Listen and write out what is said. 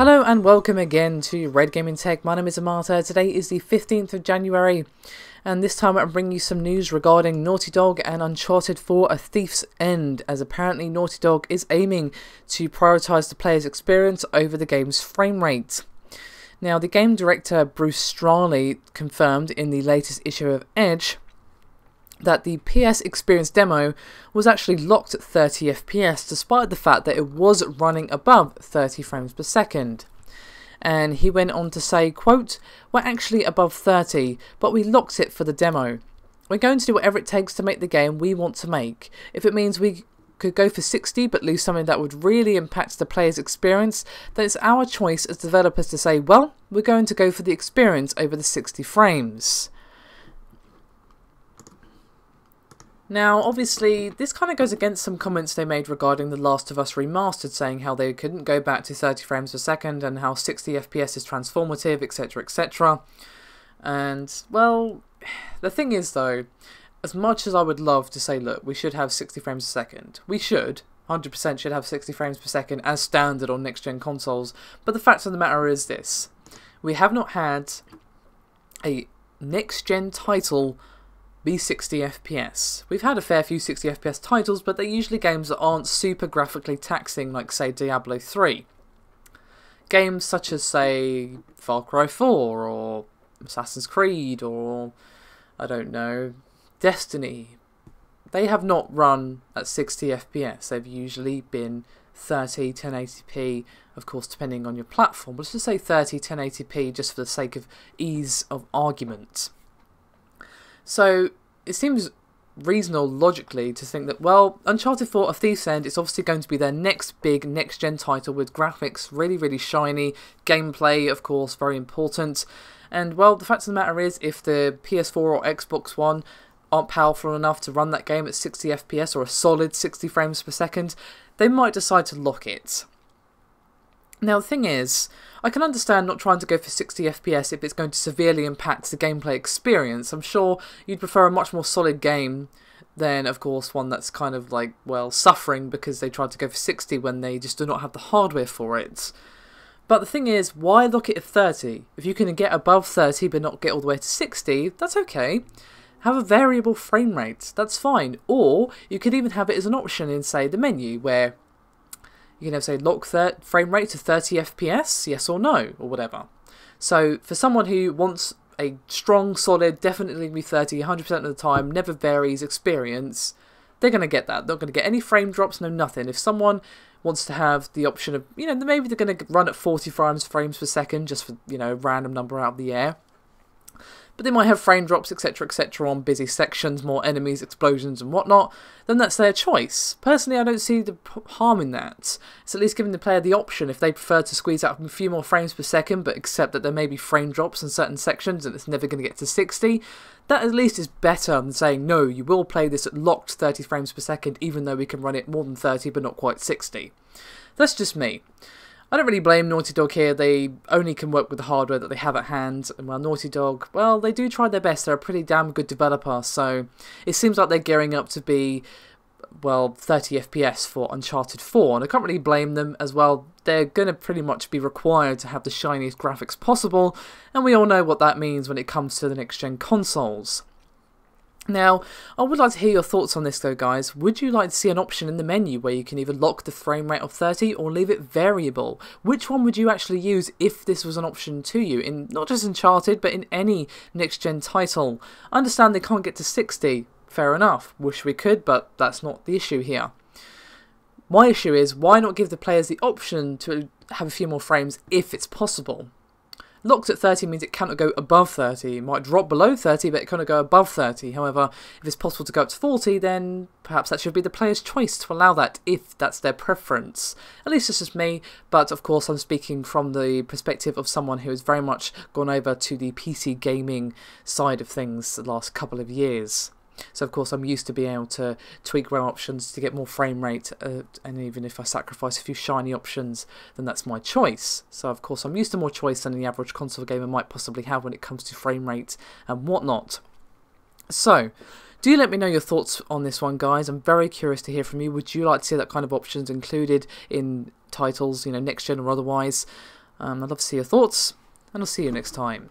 Hello and welcome again to Red Gaming Tech. My name is Amata. Today is the 15th of January and this time I'm bringing you some news regarding Naughty Dog and Uncharted 4 A Thief's End, as apparently Naughty Dog is aiming to prioritise the player's experience over the game's frame rate. Now, the game director Bruce Straley confirmed in the latest issue of Edge that the PS Experience demo was actually locked at 30 FPS despite the fact that it was running above 30 frames per second. And he went on to say, quote, "We're actually above 30, but we locked it for the demo. We're going to do whatever it takes to make the game we want to make. If it means we could go for 60 but lose something that would really impact the player's experience, then it's our choice as developers to say, well, we're going to go for the experience over the 60 frames. Now, obviously, this kind of goes against some comments they made regarding The Last of Us Remastered, saying how they couldn't go back to 30 frames per second and how 60 FPS is transformative, etc, etc. And, well, the thing is, though, as much as I would love to say, look, we should have 60 frames per second, we should, 100% should have 60 frames per second as standard on next-gen consoles, but the fact of the matter is this: we have not had a next-gen title be 60 FPS. We've had a fair few 60 FPS titles, but they're usually games that aren't super graphically taxing, like, say, Diablo 3. Games such as, say, Far Cry 4, or Assassin's Creed, or, I don't know, Destiny. They have not run at 60 FPS. They've usually been 30, 1080p, of course, depending on your platform. But let's just say 30, 1080p, just for the sake of ease of argument. So, it seems reasonable logically to think that, well, Uncharted 4 A Thief's End is obviously going to be their next big next-gen title with graphics really, really shiny, gameplay, of course, very important. And, well, the fact of the matter is, if the PS4 or Xbox One aren't powerful enough to run that game at 60 FPS or a solid 60 frames per second, they might decide to lock it. Now, the thing is, I can understand not trying to go for 60 FPS if it's going to severely impact the gameplay experience. I'm sure you'd prefer a much more solid game than, of course, one that's kind of like, well, suffering because they tried to go for 60 when they just do not have the hardware for it. But the thing is, why lock it at 30? If you can get above 30 but not get all the way to 60, that's okay. Have a variable frame rate, that's fine. Or you could even have it as an option in, say, the menu, where you can have, say, lock frame rate to 30 FPS, yes or no, or whatever. So, for someone who wants a strong, solid, definitely be 30, 100% of the time, never varies experience, they're going to get that. They're not going to get any frame drops, no nothing. If someone wants to have the option of, you know, maybe they're going to run at 40 frames per second, just for, you know, a random number out of the air. But they might have frame drops, etc, etc, on busy sections, more enemies, explosions and whatnot, then that's their choice. Personally, I don't see the harm in that. It's at least giving the player the option, if they prefer to squeeze out a few more frames per second, but accept that there may be frame drops in certain sections and it's never going to get to 60, that at least is better than saying, no, you will play this at locked 30 frames per second, even though we can run it more than 30 but not quite 60. That's just me. I don't really blame Naughty Dog here. They only can work with the hardware that they have at hand, and while Naughty Dog, well, they do try their best. They're a pretty damn good developer, so it seems like they're gearing up to be, well, 30 FPS for Uncharted 4, and I can't really blame them as well. They're going to pretty much be required to have the shiniest graphics possible, and we all know what that means when it comes to the next-gen consoles. Now, I would like to hear your thoughts on this though, guys. Would you like to see an option in the menu where you can either lock the frame rate of 30 or leave it variable? Which one would you actually use if this was an option to you, in not just Uncharted, but in any next-gen title? I understand they can't get to 60, fair enough. Wish we could, but that's not the issue here. My issue is, why not give the players the option to have a few more frames if it's possible? Locked at 30 means it cannot go above 30. It might drop below 30, but it cannot go above 30. However, if it's possible to go up to 40, then perhaps that should be the player's choice to allow that, if that's their preference. At least it's just me, but of course I'm speaking from the perspective of someone who has very much gone over to the PC gaming side of things the last couple of years. So of course I'm used to being able to tweak RAM options to get more frame rate, and even if I sacrifice a few shiny options, then that's my choice. So of course I'm used to more choice than the average console gamer might possibly have when it comes to frame rate and whatnot. So, do let me know your thoughts on this one, guys. I'm very curious to hear from you. Would you like to see that kind of options included in titles, you know, next gen or otherwise? I'd love to see your thoughts, and I'll see you next time.